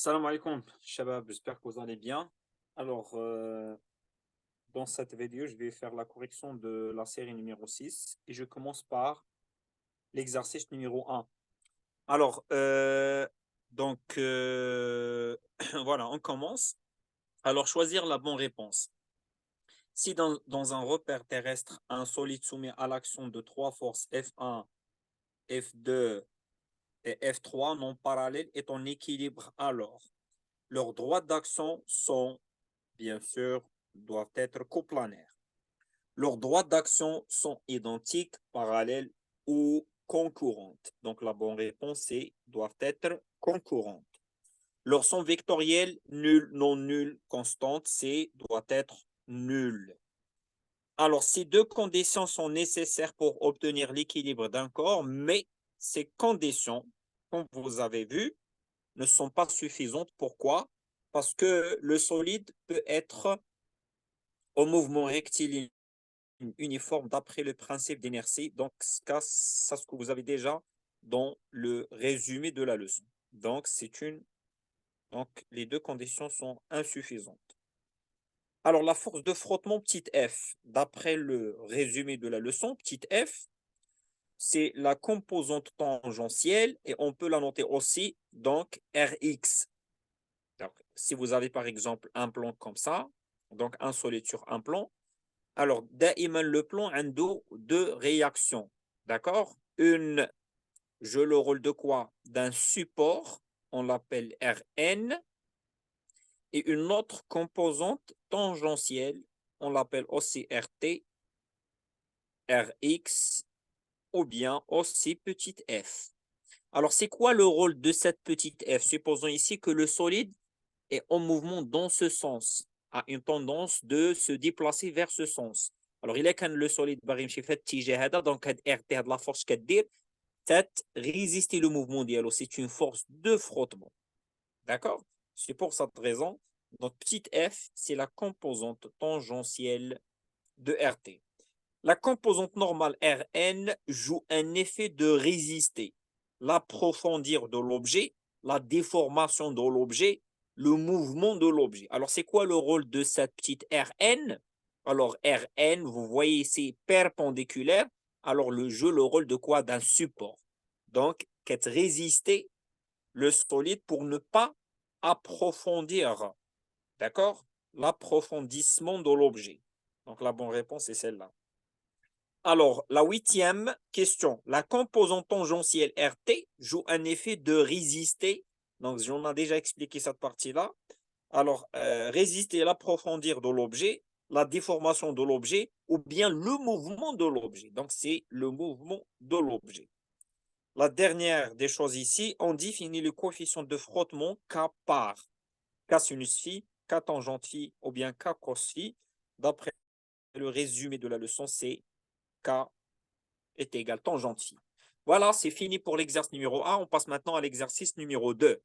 Salam alaikum, Shabab, j'espère que vous allez bien. Alors, dans cette vidéo, je vais faire la correction de la série numéro 6 et je commence par l'exercice numéro un. Alors, voilà, on commence. Alors, choisir la bonne réponse. Si dans un repère terrestre, un solide soumis à l'action de trois forces F1, F2 et F3 non parallèles est en équilibre, alors leurs droits d'action sont bien sûr, doivent être coplanaires. Leurs droits d'action sont identiques, parallèles ou concurrentes. Donc la bonne réponse c'est doivent être concurrentes. Leur somme vectorielle nul, non nul, constante, c'est doit être nul. Alors, ces deux conditions sont nécessaires pour obtenir l'équilibre d'un corps, mais ces conditions, comme vous avez vu, ne sont pas suffisantes. Pourquoi? Parce que le solide peut être au mouvement rectiligne uniforme d'après le principe d'inertie. Donc, c'est ce que vous avez déjà dans le résumé de la leçon. Donc, donc les deux conditions sont insuffisantes. Alors, la force de frottement, petite f, d'après le résumé de la leçon, petite f, c'est la composante tangentielle et on peut la noter aussi, donc Rx. Donc, si vous avez par exemple un plan comme ça, donc un solide sur un plan, alors, دائما le plan a deux réactions. D'accord? Une joue le rôle de quoi? D'un support, on l'appelle Rn, et une autre composante tangentielle, on l'appelle aussi Rt, Rx, ou bien aussi petite f. Alors, c'est quoi le rôle de cette petite f? Supposons ici que le solide est en mouvement dans ce sens, a une tendance de se déplacer vers ce sens. Alors, il est quand le solide باغي يمشي في الاتجاه هذا donc هاد RT هاد la force كدير résister le mouvement ديالو, c'est une force de frottement. D'accord? C'est pour cette raison, donc petite f, c'est la composante tangentielle de RT. La composante normale Rn joue un effet de résister, l'approfondir de l'objet, la déformation de l'objet, le mouvement de l'objet. Alors, c'est quoi le rôle de cette petite Rn? Alors, Rn, vous voyez, c'est perpendiculaire. Alors, le jeu, le rôle de quoi? D'un support. Donc, qu'est résister le solide pour ne pas approfondir. D'accord? L'approfondissement de l'objet. Donc, la bonne réponse est celle-là. Alors, la huitième question. La composante tangentielle RT joue un effet de résister. Donc, j'en ai déjà expliqué cette partie-là. Alors, résister l'approfondir de l'objet, la déformation de l'objet ou bien le mouvement de l'objet. Donc, c'est le mouvement de l'objet. La dernière des choses ici, on définit le coefficient de frottement K par K sinus phi, K tangente phi ou bien K cos phi. D'après le résumé de la leçon, c'est K est égal tangente phi. Voilà, c'est fini pour l'exercice numéro 1. On passe maintenant à l'exercice numéro 2.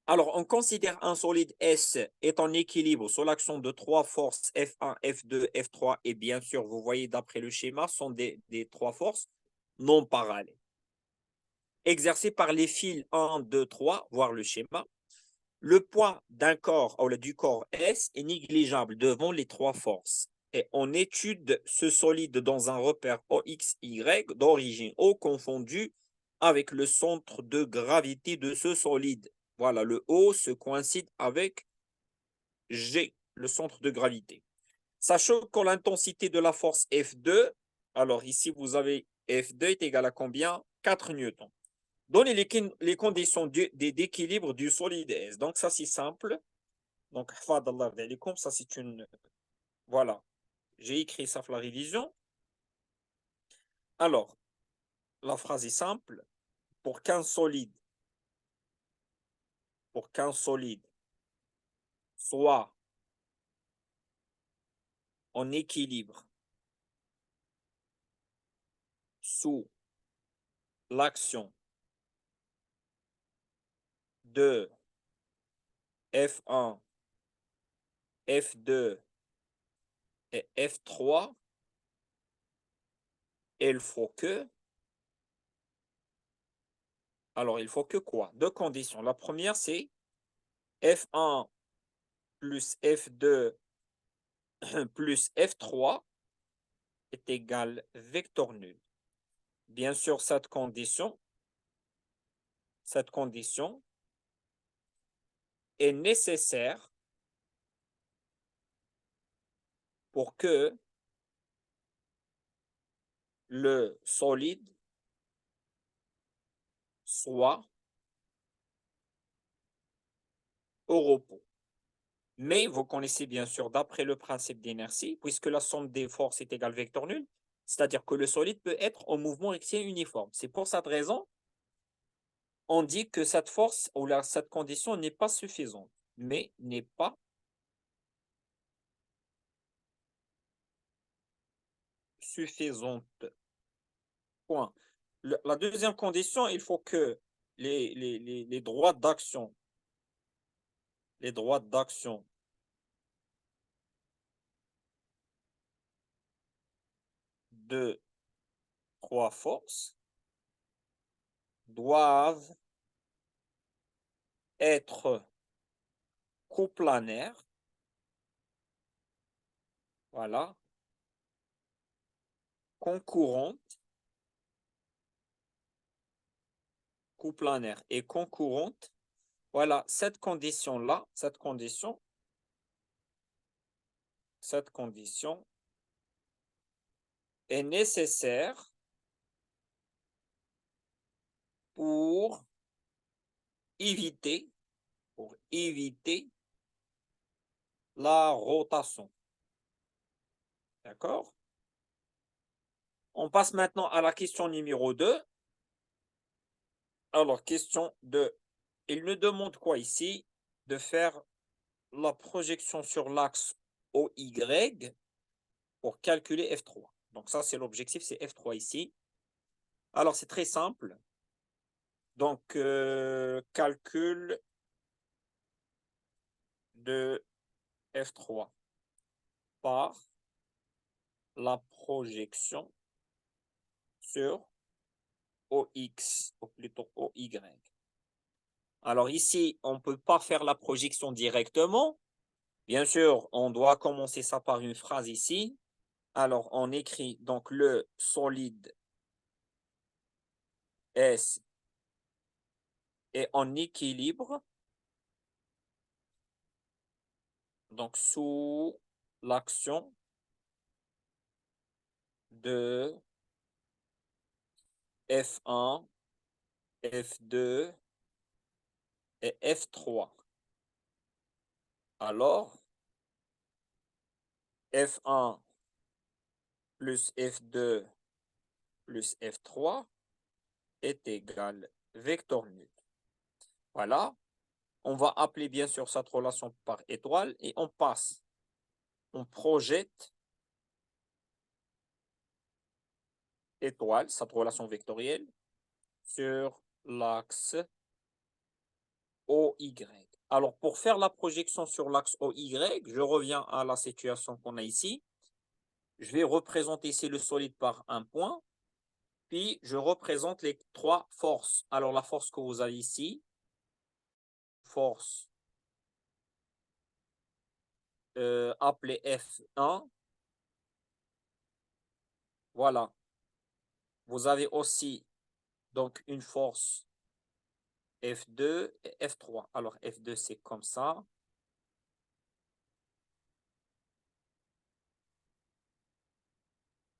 Alors, on considère un solide S est en équilibre sous l'action de trois forces F1, F2, F3 et bien sûr, vous voyez d'après le schéma, sont des trois forces non parallèles. Exercées par les fils 1, 2, 3, voir le schéma. Le poids d'un corps, ou du corps S, est négligeable devant les trois forces. Et on étude ce solide dans un repère OXY d'origine O confondu avec le centre de gravité de ce solide. Voilà, le O se coïncide avec G, le centre de gravité. Sachant que l'intensité de la force F2, alors ici vous avez F2 est égal à combien? 4 newtons. Donnez les conditions d'équilibre du solide S. Donc ça c'est simple. Donc, ça c'est une. Voilà, j'ai écrit ça pour la révision. Alors, la phrase est simple. Pour qu'un solide, soit en équilibre sous l'action de F1, F2 et F3, il faut que. Alors, il faut que quoi? Deux conditions. La première, c'est F1 plus F2 plus F3 est égal vecteur nul. Bien sûr, cette condition est nécessaire pour que le solide soit au repos. Mais vous connaissez bien sûr, d'après le principe d'inertie, puisque la somme des forces est égale vecteur nul, c'est-à-dire que le solide peut être en mouvement rectiligne uniforme. C'est pour cette raison on dit que cette force ou cette condition n'est pas suffisante, mais n'est pas suffisante. Point. La deuxième condition, il faut que les droits d'action, de trois forces doivent être coplanaires, voilà, concurrentes, coplanaires et concurrentes. Voilà, cette condition est nécessaire pour éviter la rotation. D'accord? On passe maintenant à la question numéro 2. Alors, question 2. Il nous demande quoi ici? De faire la projection sur l'axe OY pour calculer F3. Donc ça, c'est l'objectif, c'est F3 ici. Alors, c'est très simple. Donc, calcul de F3 par la projection sur OX, ou plutôt OY. Alors ici, on ne peut pas faire la projection directement. Bien sûr, on doit commencer ça par une phrase ici. Alors, on écrit donc le solide S est en équilibre, donc sous l'action de F1, F2 et F3. Alors, F1 plus F2 plus F3 est égal vecteur nul. Voilà. On va appeler bien sûr cette relation par étoile et on passe. On projette étoile, cette relation vectorielle, sur l'axe OY. Alors, pour faire la projection sur l'axe OY, je reviens à la situation qu'on a ici. Je vais représenter ici le solide par un point, puis je représente les trois forces. Alors, la force que vous avez ici, force appelée F1. Voilà. Vous avez aussi donc une force F2 et F3. Alors, F2, c'est comme ça.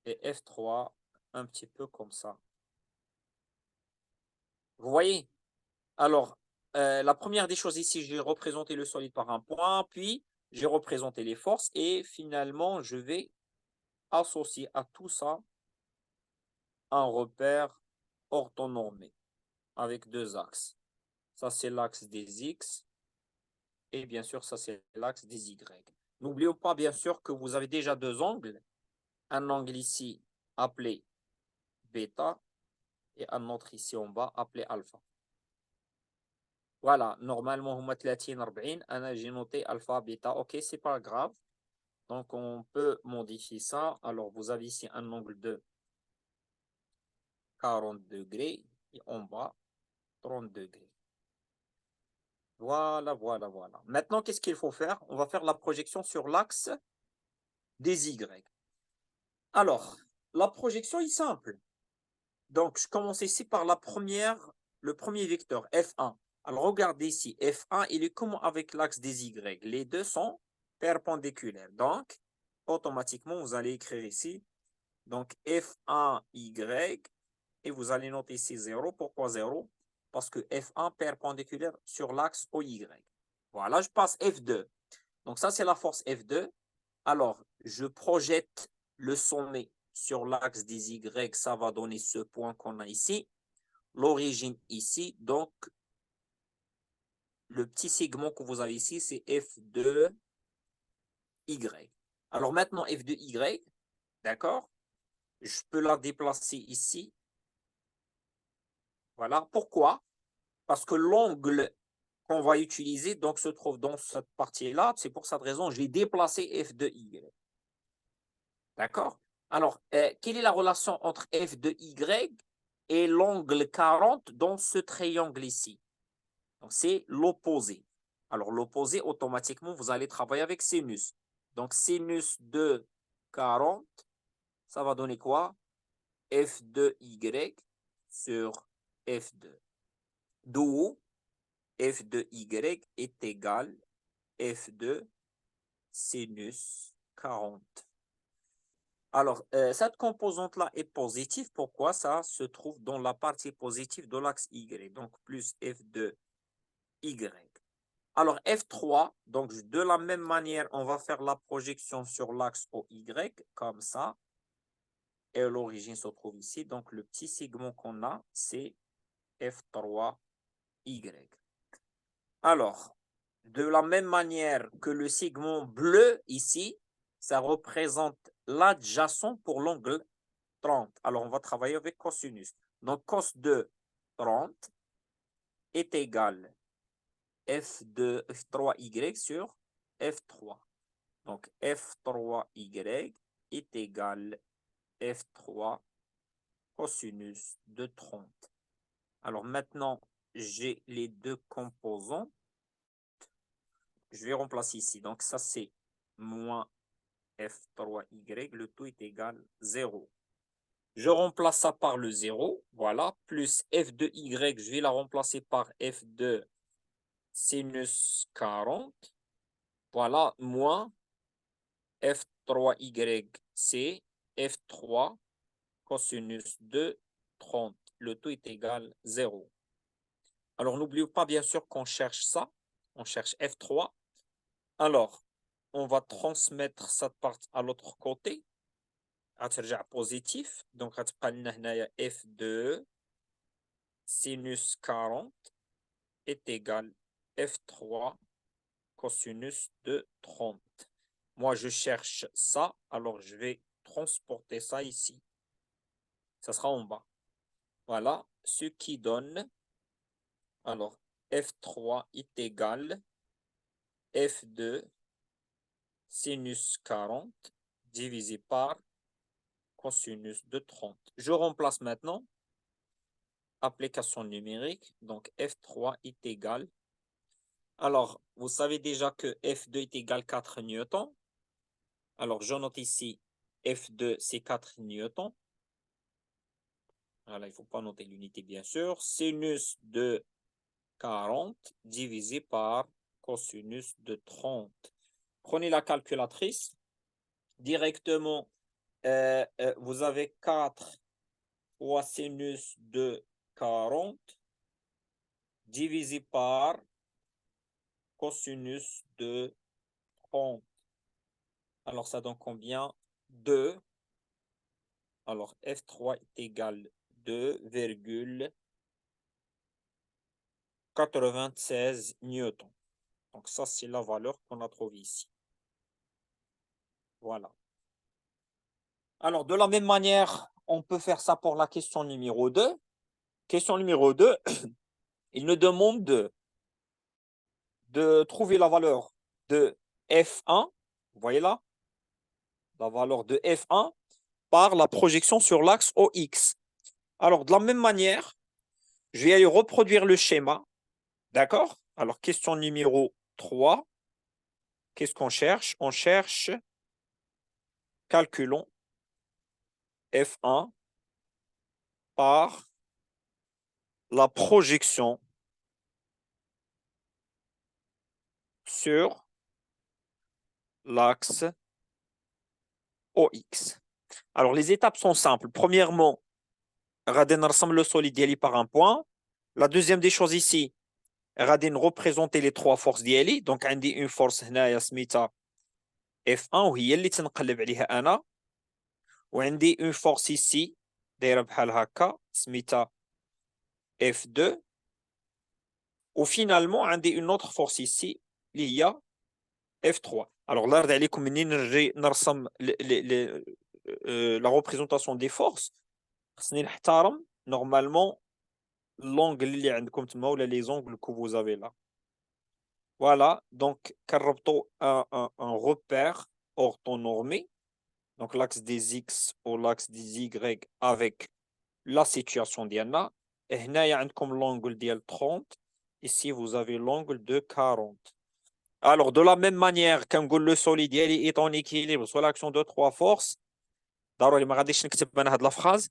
Et F3, un petit peu comme ça. Vous voyez? Alors, la première des choses ici, j'ai représenté le solide par un point, puis j'ai représenté les forces, et finalement, je vais associer à tout ça un repère orthonormé avec deux axes. Ça, c'est l'axe des X, et bien sûr, ça, c'est l'axe des Y. N'oublions pas, bien sûr, que vous avez déjà deux angles. Un angle ici appelé bêta et un autre ici en bas appelé alpha. Voilà, normalement, هما 30 40. J'ai noté alpha, bêta. Ok, c'est pas grave. Donc, on peut modifier ça. Alors, vous avez ici un angle de 40 degrés et en bas, 30 degrés. Voilà, voilà, voilà. Maintenant, qu'est-ce qu'il faut faire? On va faire la projection sur l'axe des Y. Alors, la projection est simple. Donc, je commence ici par le premier vecteur, F1. Alors, regardez ici, F1, il est comment avec l'axe des Y? Les deux sont perpendiculaires. Donc, automatiquement, vous allez écrire ici, donc F1Y, et vous allez noter ici 0. Pourquoi 0? Parce que F1 perpendiculaire sur l'axe OY. Voilà, je passe F2. Donc, ça, c'est la force F2. Alors, je projette le sommet sur l'axe des Y, ça va donner ce point qu'on a ici. L'origine ici, donc, le petit segment que vous avez ici, c'est F2Y. Alors maintenant, F2Y, d'accord? Je peux la déplacer ici. Voilà. Pourquoi? Parce que l'angle qu'on va utiliser donc, se trouve dans cette partie-là. C'est pour cette raison que j'ai déplacé F2Y. D'accord? Alors, quelle est la relation entre F2Y et l'angle 40 dans ce triangle ici? C'est l'opposé. Alors, l'opposé, automatiquement, vous allez travailler avec sinus. Donc, sinus de 40, ça va donner quoi? F2Y sur F2. D'où F2Y est égal F2 sinus 40. Alors, cette composante-là est positive. Pourquoi? Ça se trouve dans la partie positive de l'axe Y. Donc, plus F2Y. Alors, F3, donc de la même manière, on va faire la projection sur l'axe OY, comme ça. Et l'origine se trouve ici. Donc, le petit segment qu'on a, c'est F3Y. Alors, de la même manière que le segment bleu ici, ça représente l'adjacent pour l'angle 30. Alors, on va travailler avec cosinus. Donc, cos de 30 est égal F3Y sur F3. Donc, F3Y est égal F3 cosinus de 30. Alors, maintenant, j'ai les deux composants. Je vais remplacer ici. Donc, ça, c'est moins F3Y. Le tout est égal 0. Je remplace ça par le 0. Voilà. Plus F2Y, je vais la remplacer par F2 sinus 40. Voilà. Moins F3Y, c'est F3 cosinus de 30. Le tout est égal 0. Alors, n'oubliez pas, bien sûr, qu'on cherche ça. On cherche F3. Alors, on va transmettre cette partie à l'autre côté. غترجع positif. Donc, غتبقى لنا هنايا F2 sinus 40 est égal F3 cosinus de 30. Moi, je cherche ça, alors je vais transporter ça ici. Ça sera en bas. Voilà, ce qui donne, alors, F3 est égal F2 sinus 40 divisé par cosinus de 30. Je remplace maintenant application numérique. Donc, F3 est égal. Alors, vous savez déjà que F2 est égal 4 newtons. Alors, je note ici F2, c'est 4 newtons. Voilà, il ne faut pas noter l'unité, bien sûr. Sinus de 40 divisé par cosinus de 30. Prenez la calculatrice. Directement, vous avez 4 fois sinus de 40 divisé par cosinus de 30. Alors, ça donne combien? 2. Alors, F3 est égal 2,96 newtons. Donc, ça, c'est la valeur qu'on a trouvée ici. Voilà. Alors, de la même manière, on peut faire ça pour la question numéro 2. Question numéro 2, il nous demande de trouver la valeur de F1. Vous voyez là? La valeur de F1 par la projection sur l'axe OX. Alors, de la même manière, je vais aller reproduire le schéma. D'accord? Alors, question numéro 3. Qu'est-ce qu'on cherche? On cherche, calculons F1 par la projection sur l'axe OX. Alors, les étapes sont simples. Premièrement, غادي نرسم le solide ديالي par un point. La deuxième des choses ici, غادي représenter les trois forces ديالي. Donc, عندي une force هنايا سميتها F1 وهي اللي تنقلب عليها أنا. وعندي une force ici دايرة بحال هكا سميتها F2. وفينالمون عندي une autre force ici اللي هي F3. Alors là, عليكم منين نجي نرسم la représentation des forces. خصني نحترم normalement l'angle اللي عندكم تما ولا les angles que vous avez là. Voilà, donc كنربطوا un repère orthonormé. Donc l'axe des X ou l'axe des Y avec la situation ديالنا. Et هنايا عندكم l'angle ديال 30. Ici, vous avez l'angle de 40. Alors, de la même manière, quand le solide est en équilibre sur l'action de trois forces, ضروري ما غاديش نكتب انا هاد la phrase.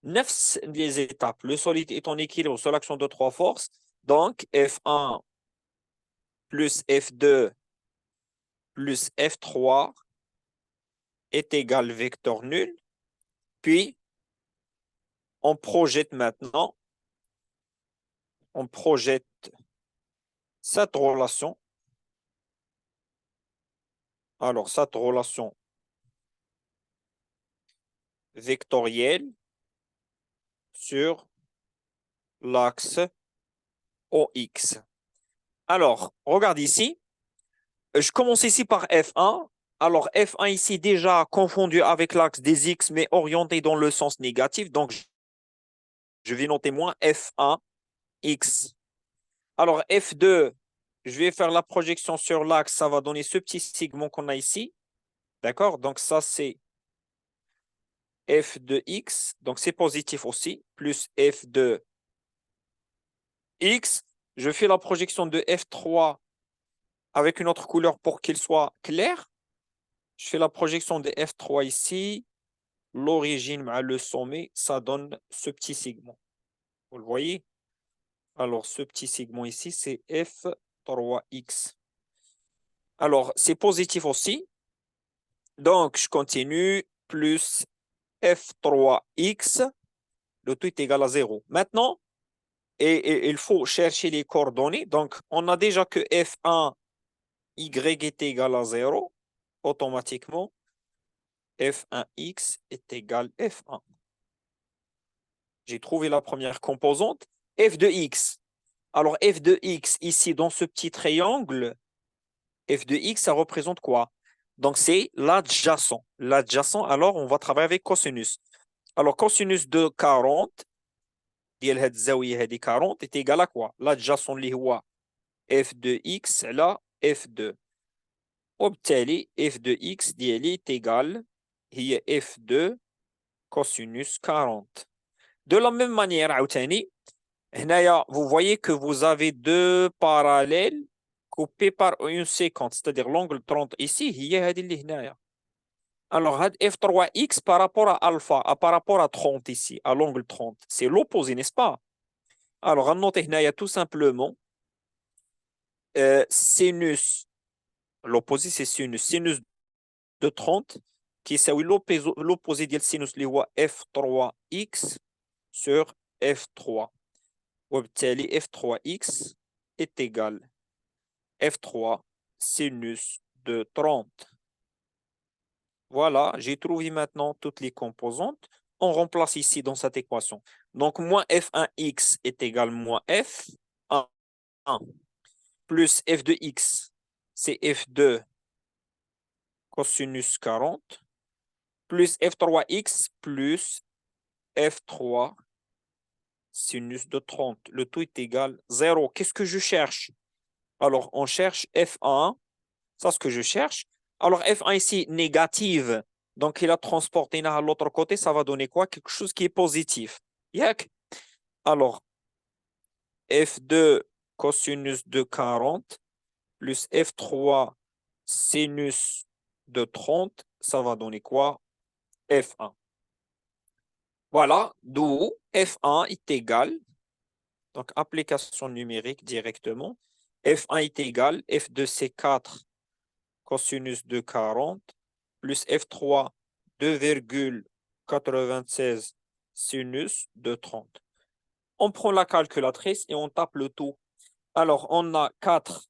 نفس les étapes. Le solide est en équilibre sur l'action de trois forces. Donc, F1 plus F2 plus F3 est égal vecteur nul. Puis, on projette maintenant, on projette cette relation. Alors, cette relation vectorielle sur l'axe OX. Alors, regarde ici. Je commence ici par F1. Alors, F1 ici déjà confondu avec l'axe des X, mais orienté dans le sens négatif. Donc, je vais noter moins F1, X. Alors, F2, je vais faire la projection sur l'axe. Ça va donner ce petit segment qu'on a ici. D'accord? Donc, ça, c'est F de X. Donc, c'est positif aussi. Plus F de X. Je fais la projection de F3 avec une autre couleur pour qu'il soit clair. Je fais la projection de F3 ici. L'origine à le sommet, ça donne ce petit segment. Vous le voyez? Alors, ce petit segment ici, c'est F3X. Alors, c'est positif aussi. Donc, je continue. Plus F3X. Le tout est égal à 0. Maintenant, il faut chercher les coordonnées. Donc, on a déjà que F1, Y est égal à 0. Automatiquement, F1X est égal à F1. J'ai trouvé la première composante. F de X. Alors, F de X, ici, dans ce petit triangle, F de X, ça représente quoi? Donc, c'est l'adjacent. L'adjacent, alors, on va travailler avec cosinus. Alors, cosinus de 40, ديال هاد الزاوية هادي 40 est égal à quoi? L'adjacent اللي هو F de X على F2. وبالتالي F de X ديالي est égal هي F2 cosinus 40. De la même manière, عاوتاني, هنايا, vous voyez que vous avez deux parallèles coupés par une séquence, c'est-à-dire l'angle 30 ici, هي هذه اللي هنايا. Alors, F3X par rapport à alpha, par rapport à 30 ici, à l'angle 30, c'est l'opposé, n'est-ce pas? Alors, on note هنايا tout simplement sinus, l'opposé c'est sinus, sinus de 30 qui est l'opposé de sinus اللي هو F3X sur F3. وبالتالي F3X est égal F3 sinus de 30. Voilà, j'ai trouvé maintenant toutes les composantes. On remplace ici dans cette équation. Donc, moins F1X est égal moins F1 plus F de X, c'est F2 cosinus 40 plus F3X plus F3 sinus de 30. Le tout est égal 0. Qu'est-ce que je cherche? Alors, on cherche F1. Ça, ce que je cherche. Alors, F1 ici, négative. Donc, il a transporté à l'autre côté. Ça va donner quoi? Quelque chose qui est positif. Yak. Alors, F2 cosinus de 40 plus F3 sinus de 30, ça va donner quoi? F1. Voilà, d'où F1 est égal, donc application numérique directement, F1 est égal F2 c'est 4 cosinus de 40 plus F3 2,96 sinus de 30. On prend la calculatrice et on tape le tout. Alors, on a 4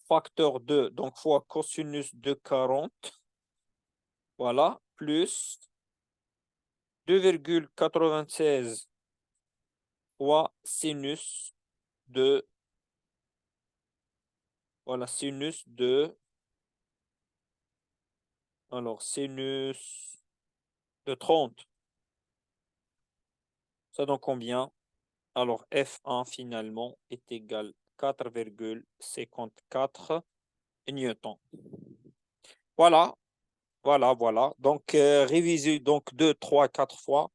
facteur 2, donc fois cosinus de 40, voilà, plus 2,96 fois sinus de, voilà, sinus de, alors, sinus de 30. Ça donne combien? Alors, F1 finalement est égal 4,54 newtons. Voilà, voilà. Donc, révisez donc 2, 3, 4 fois.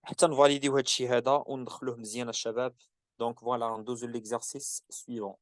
حتى نفاليديو هاد الشيء هذا وندخلوه مزيان الشباب. Donc voilà, ندوزو l'exercice suivant.